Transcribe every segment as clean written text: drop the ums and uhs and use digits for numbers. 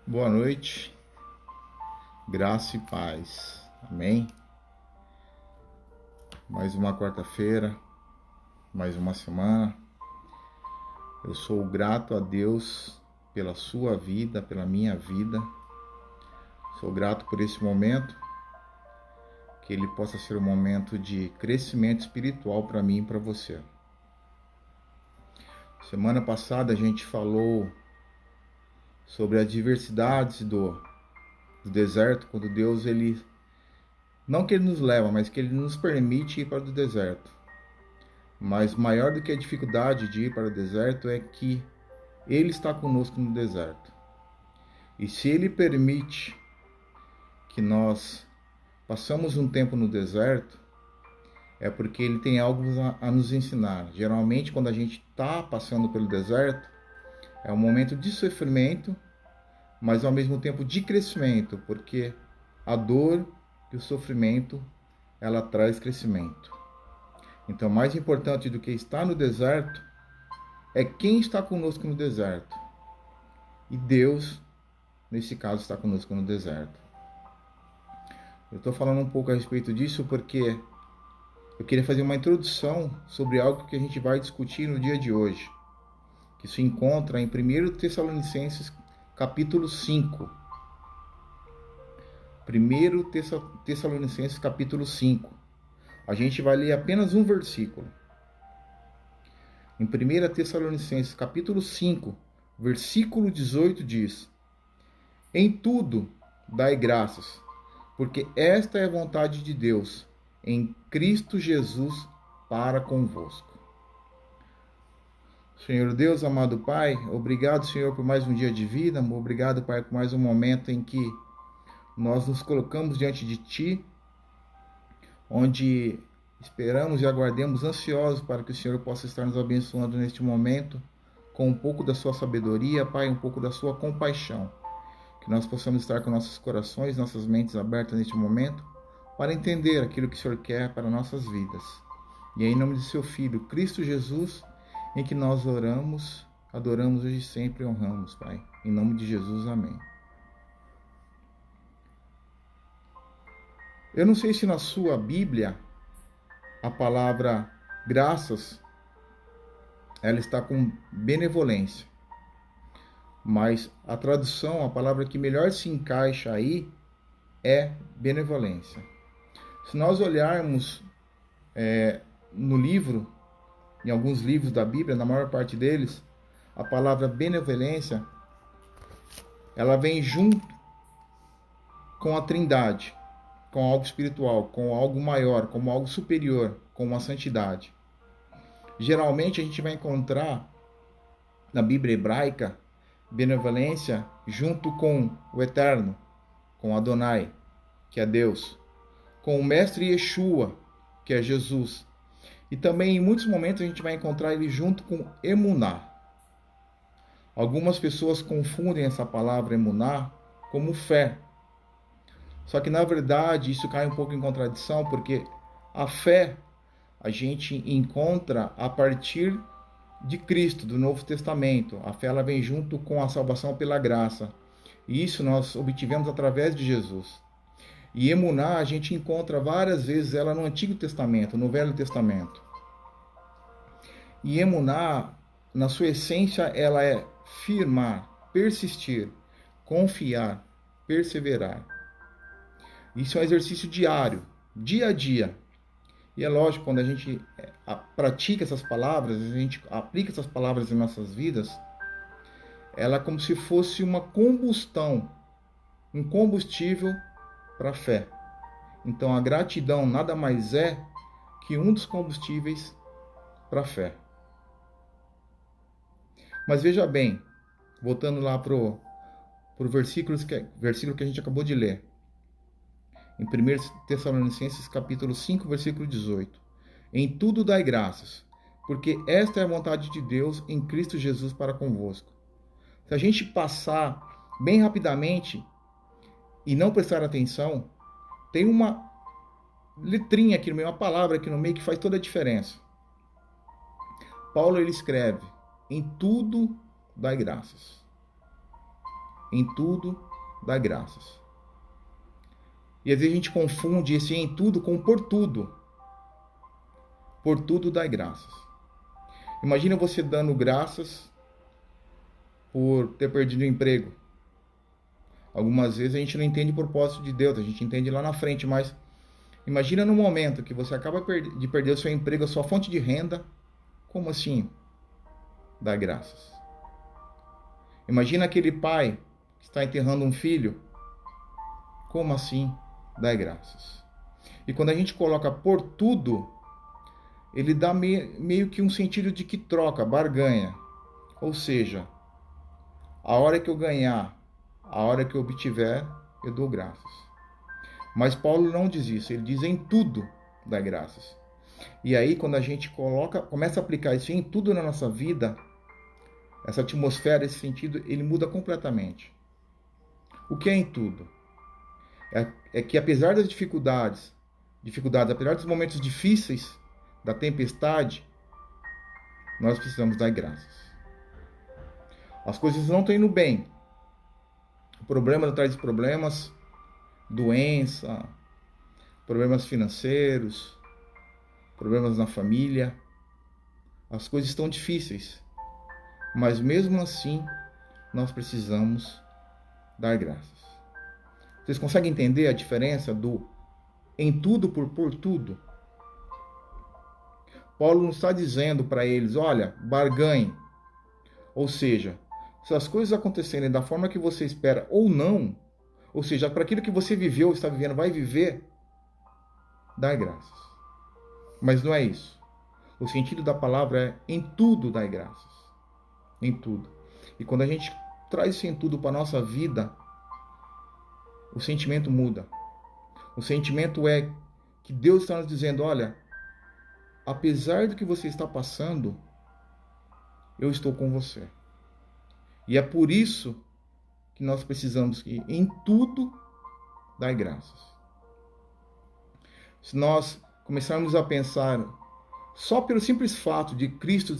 Boa noite, graça e paz. Amém? Mais uma quarta-feira, mais uma semana. Eu sou grato a Deus pela sua vida, pela minha vida. Sou grato por esse momento, que ele possa ser um momento de crescimento espiritual para mim e para você. Semana passada a gente falou sobre as diversidades do deserto, quando Deus, não que ele nos leva, mas que ele nos permite ir para o deserto. Mas maior do que a dificuldade de ir para o deserto é que ele está conosco no deserto. E se ele permite que nós passamos um tempo no deserto, é porque ele tem algo a nos ensinar. Geralmente, quando a gente está passando pelo deserto, é um momento de sofrimento, mas ao mesmo tempo de crescimento, porque a dor e o sofrimento, ela traz crescimento. Então, mais importante do que estar no deserto é quem está conosco no deserto. E Deus, nesse caso, está conosco no deserto. Eu estou falando um pouco a respeito disso porque eu queria fazer uma introdução sobre algo que a gente vai discutir no dia de hoje, que se encontra em 1 Tessalonicenses capítulo 5. 1 Tessalonicenses capítulo 5. A gente vai ler apenas um versículo. Em 1 Tessalonicenses capítulo 5, versículo 18 diz: Em tudo dai graças, porque esta é a vontade de Deus, em Cristo Jesus, para convosco. Senhor Deus, amado Pai, obrigado, Senhor, por mais um dia de vida, obrigado, Pai, por mais um momento em que nós nos colocamos diante de Ti, onde esperamos e aguardemos ansiosos para que o Senhor possa estar nos abençoando neste momento, com um pouco da Sua sabedoria, Pai, um pouco da Sua compaixão. Que nós possamos estar com nossos corações, nossas mentes abertas neste momento, para entender aquilo que o Senhor quer para nossas vidas. E é em nome de seu Filho, Cristo Jesus, em que nós oramos, adoramos hoje e sempre e honramos, Pai. Em nome de Jesus, amém. Eu não sei se na sua Bíblia a palavra graças, ela está com benevolência. Mas a tradução, a palavra que melhor se encaixa aí é benevolência. Se nós olharmos no livro, em alguns livros da Bíblia, na maior parte deles, a palavra benevolência, ela vem junto com a Trindade, com algo espiritual, com algo maior, como algo superior, com uma santidade. Geralmente a gente vai encontrar na Bíblia hebraica benevolência junto com o Eterno, com Adonai, que é Deus, com o Mestre Yeshua, que é Jesus. E também em muitos momentos a gente vai encontrar ele junto com emuná. Algumas pessoas confundem essa palavra emuná como fé. Só que na verdade isso cai um pouco em contradição, porque a fé a gente encontra a partir de Cristo, do Novo Testamento. A fé ela vem junto com a salvação pela graça. E isso nós obtivemos através de Jesus. E emuná a gente encontra várias vezes ela no Antigo Testamento, no Velho Testamento. E emuná, na sua essência, ela é firmar, persistir, confiar, perseverar. Isso é um exercício diário, dia a dia. E é lógico, quando a gente pratica essas palavras, a gente aplica essas palavras em nossas vidas, ela é como se fosse uma combustão, um combustível para a fé. Então a gratidão nada mais é que um dos combustíveis para a fé. Mas veja bem, voltando lá para o versículo que a gente acabou de ler. Em 1 Tessalonicenses capítulo 5, versículo 18. Em tudo dai graças, porque esta é a vontade de Deus em Cristo Jesus para convosco. Se a gente passar bem rapidamente e não prestar atenção, tem uma letrinha aqui no meio, uma palavra aqui no meio que faz toda a diferença. Paulo ele escreve: em tudo dai graças. Em tudo, dai graças. E às vezes a gente confunde esse em tudo com por tudo. Por tudo, dai graças. Imagina você dando graças por ter perdido o emprego. Algumas vezes a gente não entende o propósito de Deus, a gente entende lá na frente, mas imagina no momento que você acaba de perder o seu emprego, a sua fonte de renda, como assim? Dá graças. Imagina aquele pai que está enterrando um filho, como assim? Dá graças. E quando a gente coloca por tudo, ele dá meio que um sentido de que troca, barganha. Ou seja, a hora que eu ganhar, a hora que eu obtiver, eu dou graças. Mas Paulo não diz isso, ele diz em tudo dá graças. E aí, quando a gente começa a aplicar isso em tudo na nossa vida, essa atmosfera, esse sentido, ele muda completamente. O que é em tudo? É que apesar das dificuldades, apesar dos momentos difíceis, da tempestade, nós precisamos dar graças. As coisas não estão indo bem. O problema atrás de problemas, doença, problemas financeiros, problemas na família. As coisas estão difíceis. Mas mesmo assim, nós precisamos dar graças. Vocês conseguem entender a diferença do em tudo por tudo? Paulo não está dizendo para eles, olha, barganhe. Ou seja, se as coisas acontecerem da forma que você espera ou não, ou seja, para aquilo que você viveu, está vivendo, vai viver, dai graças. Mas não é isso. O sentido da palavra é em tudo dai graças. Em tudo. E quando a gente traz isso em tudo para a nossa vida, o sentimento muda. O sentimento é que Deus está nos dizendo, olha, apesar do que você está passando, eu estou com você. E é por isso que nós precisamos que em tudo dar graças. Se nós começarmos a pensar só pelo simples fato de Cristo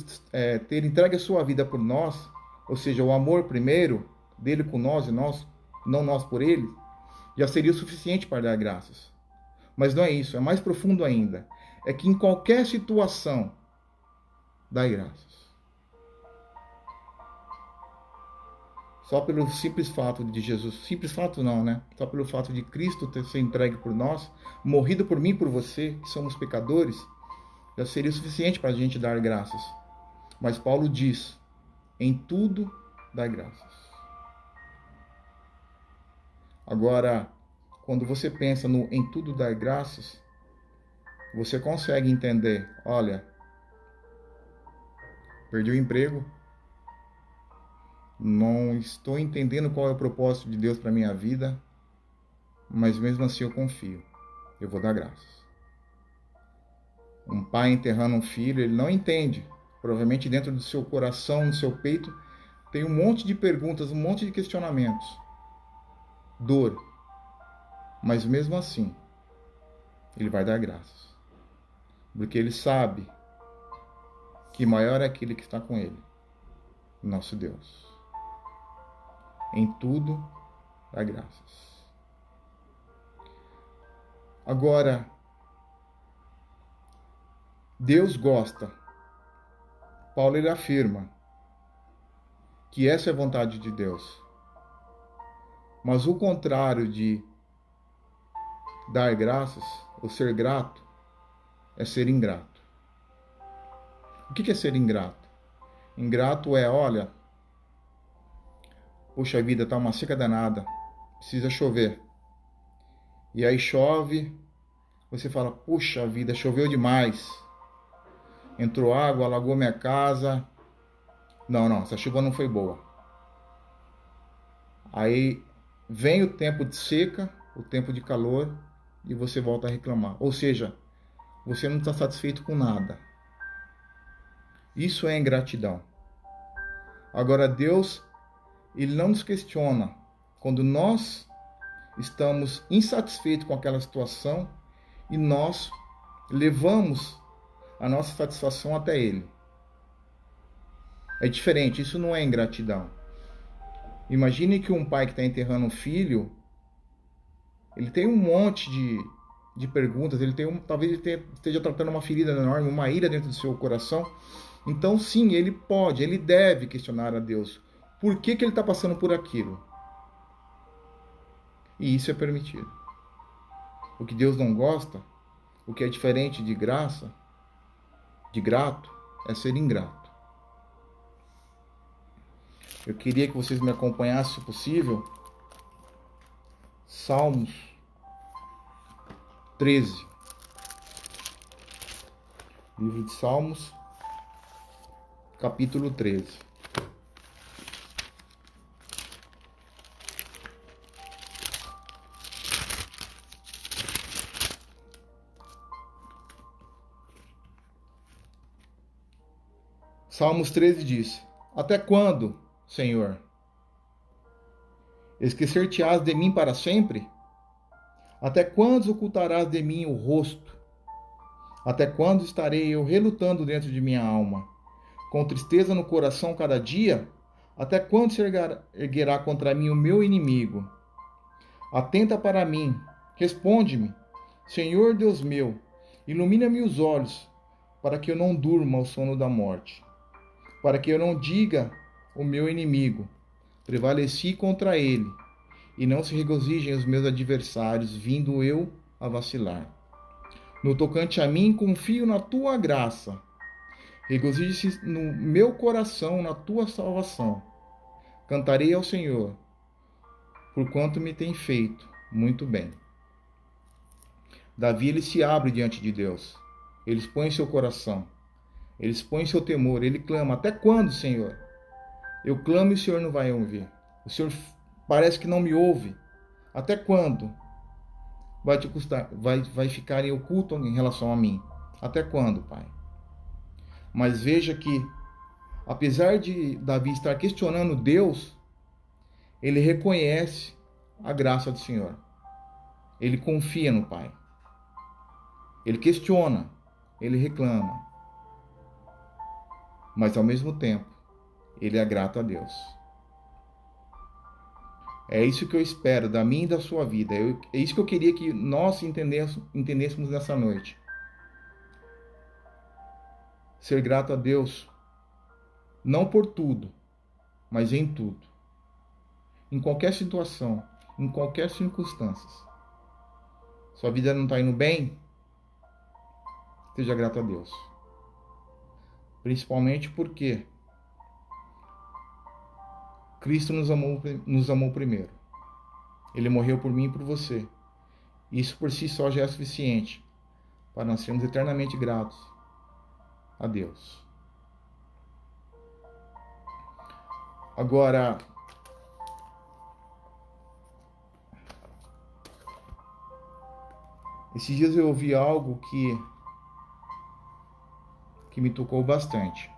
ter entregue a sua vida por nós, ou seja, o amor primeiro dele com nós e nós, não nós por ele, já seria o suficiente para dar graças. Mas não é isso, é mais profundo ainda. É que em qualquer situação, dai graças. Só pelo simples fato de Jesus, simples fato não, né? Só pelo fato de Cristo ter sido entregue por nós, morrido por mim e por você, que somos pecadores, já seria o suficiente para a gente dar graças. Mas Paulo diz, em tudo dai graças. Agora, quando você pensa no em tudo dar graças, você consegue entender, olha, perdi o emprego, não estou entendendo qual é o propósito de Deus para minha vida, mas mesmo assim eu confio, eu vou dar graças. Um pai enterrando um filho, ele não entende. Provavelmente dentro do seu coração, no seu peito, tem um monte de perguntas, um monte de questionamentos. Dor. Mas mesmo assim, ele vai dar graças. Porque ele sabe que maior é aquele que está com ele, nosso Deus. Em tudo, dá graças. Agora, Deus gosta. Paulo ele afirma que essa é a vontade de Deus. Mas o contrário de dar graças, ou ser grato, é ser ingrato. O que é ser ingrato? Ingrato é, olha, poxa vida, tá uma seca danada, precisa chover. E aí chove, você fala, puxa vida, choveu demais. Entrou água, alagou minha casa. Não, essa chuva não foi boa. Aí vem o tempo de seca, o tempo de calor, e você volta a reclamar. Ou seja, você não está satisfeito com nada. Isso é ingratidão. Agora, Deus, ele não nos questiona. Quando nós estamos insatisfeitos com aquela situação e nós levamos a nossa satisfação até Ele. É diferente, isso não é ingratidão. Imagine que um pai que está enterrando um filho, ele tem um monte de perguntas, talvez esteja tratando uma ferida enorme, uma ira dentro do seu coração. Então, sim, ele deve questionar a Deus. Por que ele está passando por aquilo? E isso é permitido. O que Deus não gosta, o que é diferente de graça, de grato, é ser ingrato. Eu queria que vocês me acompanhassem, se possível, Salmos 13. Livro de Salmos, capítulo 13. Salmos 13 diz: Até quando, Senhor? Esquecer-te-ás de mim para sempre? Até quando ocultarás de mim o rosto? Até quando estarei eu relutando dentro de minha alma, com tristeza no coração cada dia? Até quando se erguerá contra mim o meu inimigo? Atenta para mim, responde-me, Senhor Deus meu, ilumina-me os olhos, para que eu não durma ao sono da morte, para que eu não diga o meu inimigo, prevaleci contra ele, e não se regozijem os meus adversários, vindo eu a vacilar. No tocante a mim, confio na tua graça. Regozije-se no meu coração na tua salvação. Cantarei ao Senhor, por quanto me tem feito muito bem. Davi, ele se abre diante de Deus. Ele expõe seu coração. Ele expõe seu temor. Ele clama: Até quando, Senhor? Eu clamo e o Senhor não vai ouvir. O Senhor parece que não me ouve. Até quando vai te custar, vai ficar em oculto em relação a mim? Até quando, Pai? Mas veja que, apesar de Davi estar questionando Deus, ele reconhece a graça do Senhor. Ele confia no Pai. Ele questiona, ele reclama. Mas ao mesmo tempo, ele é grato a Deus. É isso que eu espero da minha e da sua vida. É isso que eu queria que nós entendêssemos nessa noite. Ser grato a Deus, não por tudo, mas em tudo. Em qualquer situação, em qualquer circunstância. Sua vida não está indo bem? Seja grato a Deus. Principalmente porque Cristo nos amou primeiro. Ele morreu por mim e por você. Isso por si só já é suficiente para nós sermos eternamente gratos a Deus. Agora, esses dias eu ouvi algo que me tocou bastante.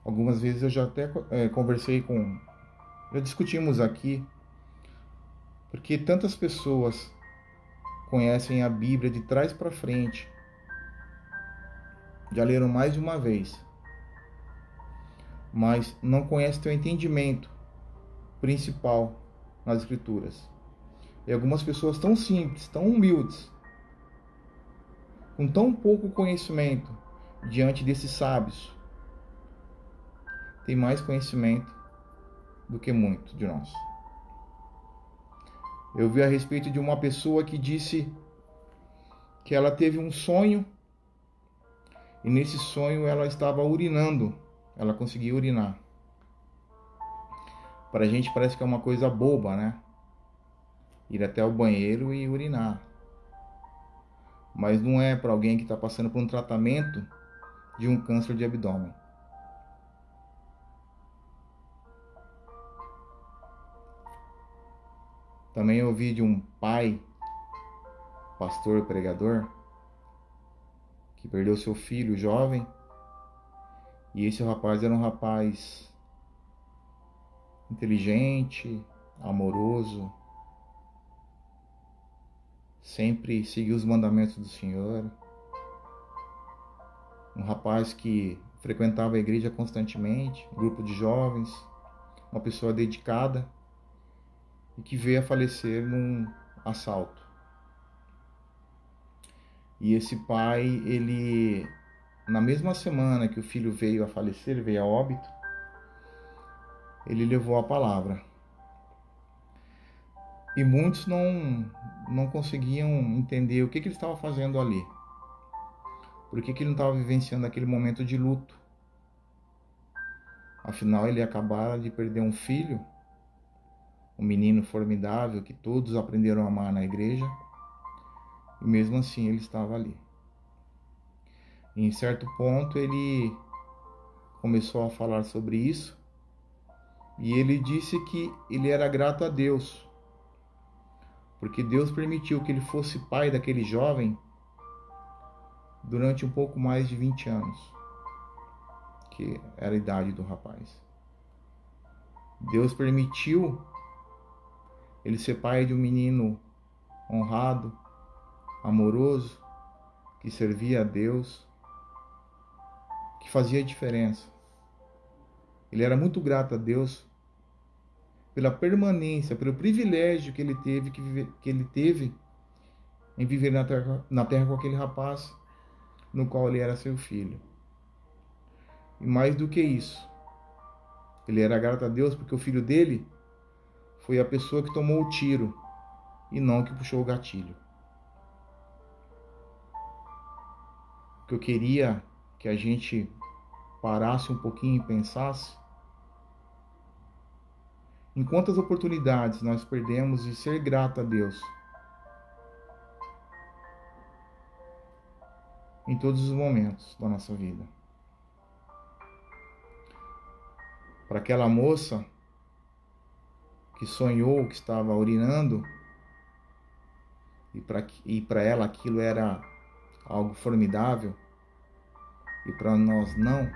Algumas vezes eu já até já discutimos aqui, porque tantas pessoas conhecem a Bíblia de trás para frente, já leram mais de uma vez, mas não conhecem o entendimento principal nas Escrituras. E algumas pessoas tão simples, tão humildes, com tão pouco conhecimento diante desses sábios, têm mais conhecimento do que muito de nós. Eu vi a respeito de uma pessoa que disse que ela teve um sonho e nesse sonho ela estava urinando, ela conseguia urinar. Para a gente parece que é uma coisa boba, né? Ir até o banheiro e urinar. Mas não é para alguém que está passando por um tratamento de um câncer de abdômen. Também ouvi de um pai, pastor, pregador, que perdeu seu filho jovem. E esse rapaz era um rapaz inteligente, amoroso, sempre seguiu os mandamentos do Senhor. Um rapaz que frequentava a igreja constantemente, grupo de jovens, uma pessoa dedicada e que veio a falecer num assalto. E esse pai, ele, na mesma semana que o filho veio a falecer, veio a óbito, ele levou a palavra. E muitos não conseguiam entender o que ele estava fazendo ali. Por que ele não estava vivenciando aquele momento de luto? Afinal, ele acabara de perder um filho, um menino formidável que todos aprenderam a amar na igreja, e mesmo assim ele estava ali. E em certo ponto ele começou a falar sobre isso, e ele disse que ele era grato a Deus, porque Deus permitiu que ele fosse pai daquele jovem durante um pouco mais de 20 anos, que era a idade do rapaz. Deus permitiu ele ser pai de um menino honrado, amoroso, que servia a Deus, que fazia diferença. Ele era muito grato a Deus pela permanência, pelo privilégio que ele teve em viver na terra com aquele rapaz, no qual ele era seu filho. E mais do que isso, ele era grato a Deus porque o filho dele foi a pessoa que tomou o tiro e não que puxou o gatilho. O que eu queria que a gente parasse um pouquinho e pensasse: em quantas oportunidades nós perdemos de ser grato a Deus em todos os momentos da nossa vida. Para aquela moça que sonhou que estava urinando e para ela aquilo era algo formidável e para nós não,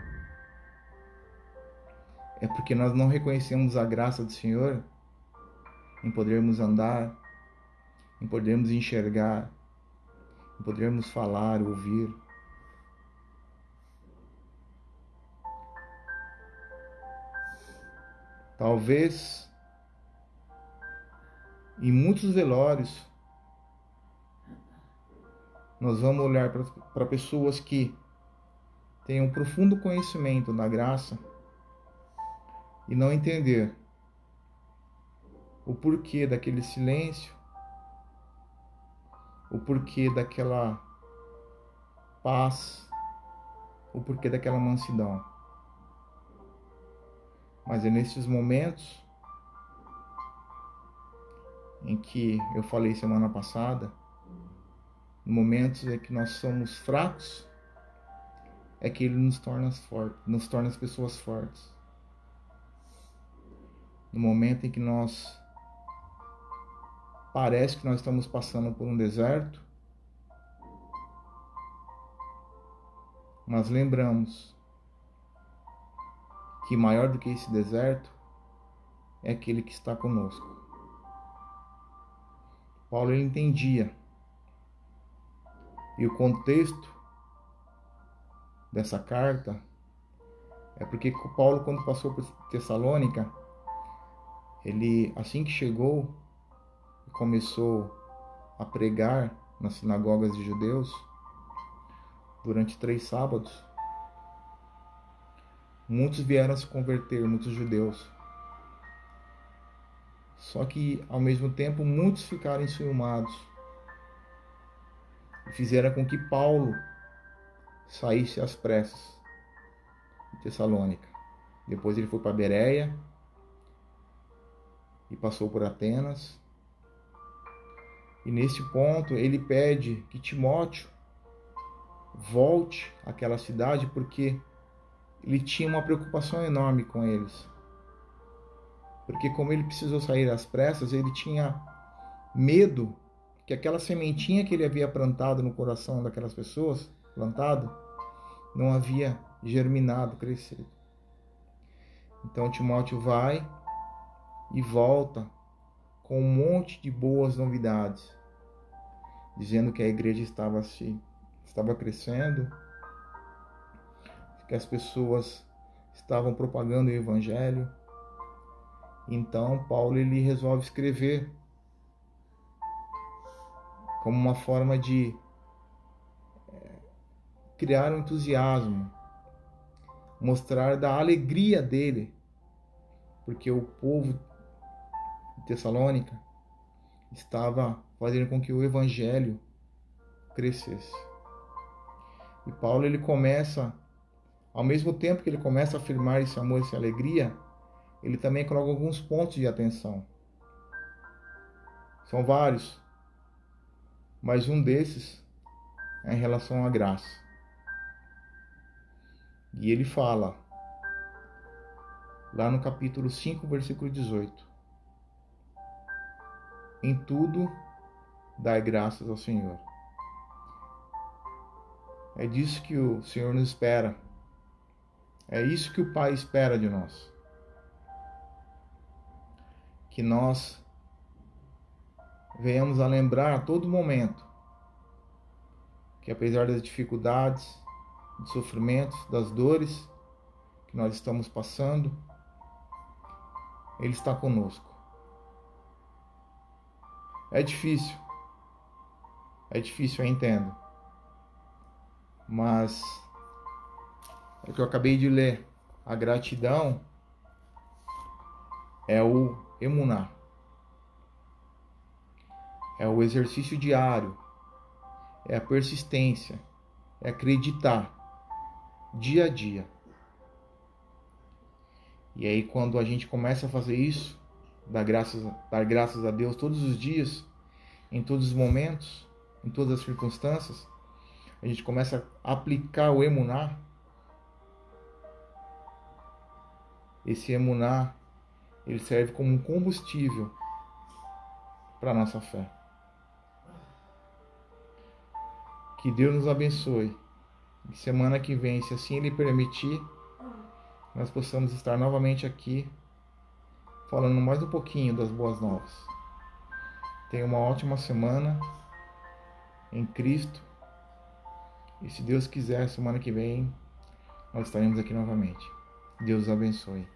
é porque nós não reconhecemos a graça do Senhor em podermos andar, em podermos enxergar, em podermos falar, ouvir. Talvez em muitos velórios nós vamos olhar para pessoas que têm um profundo conhecimento da graça e não entender o porquê daquele silêncio, o porquê daquela paz, o porquê daquela mansidão. Mas é nesses momentos em que eu falei semana passada, momentos em que nós somos fracos, é que Ele nos torna fortes, nos torna as pessoas fortes. No momento em que parece que nós estamos passando por um deserto, nós lembramos que maior do que esse deserto é aquele que está conosco. Paulo, ele entendia, e o contexto dessa carta é porque Paulo, quando passou por Tessalônica, ele, assim que chegou, começou a pregar nas sinagogas de judeus durante 3 sábados. Muitos vieram a se converter, muitos judeus. Só que, ao mesmo tempo, muitos ficaram enciumados e fizeram com que Paulo saísse às pressas de Tessalônica. Depois ele foi para Bereia e passou por Atenas. E nesse ponto ele pede que Timóteo volte àquela cidade porque ele tinha uma preocupação enorme com eles. Porque como ele precisou sair às pressas, ele tinha medo que aquela sementinha que ele havia plantado no coração daquelas pessoas, não havia germinado, crescido. Então Timóteo vai e volta com um monte de boas novidades, dizendo que a igreja estava crescendo, que as pessoas estavam propagando o evangelho, Então Paulo ele resolve escrever como uma forma de criar um entusiasmo, mostrar da alegria dele, porque o povo de Tessalônica estava fazendo com que o evangelho crescesse. E Paulo ele começa, ao mesmo tempo que ele começa a afirmar esse amor, essa alegria, ele também coloca alguns pontos de atenção. São vários, mas um desses é em relação à graça. E ele fala, lá no capítulo 5, versículo 18: em tudo dai graças ao Senhor. É disso que o Senhor nos espera. É isso que o Pai espera de nós. Que nós venhamos a lembrar a todo momento que, apesar das dificuldades, dos sofrimentos, das dores que nós estamos passando, Ele está conosco. É difícil, eu entendo. Mas é o que eu acabei de ler. A gratidão é o emuná. É o exercício diário. É a persistência. É acreditar dia a dia. E aí quando a gente começa a fazer isso, dar graças a Deus todos os dias, em todos os momentos, em todas as circunstâncias, a gente começa a aplicar o emuná. Esse emuná, ele serve como um combustível para a nossa fé. Que Deus nos abençoe. E semana que vem, se assim Ele permitir, nós possamos estar novamente aqui falando mais um pouquinho das boas novas. Tenha uma ótima semana em Cristo. E se Deus quiser, semana que vem nós estaremos aqui novamente. Deus os abençoe.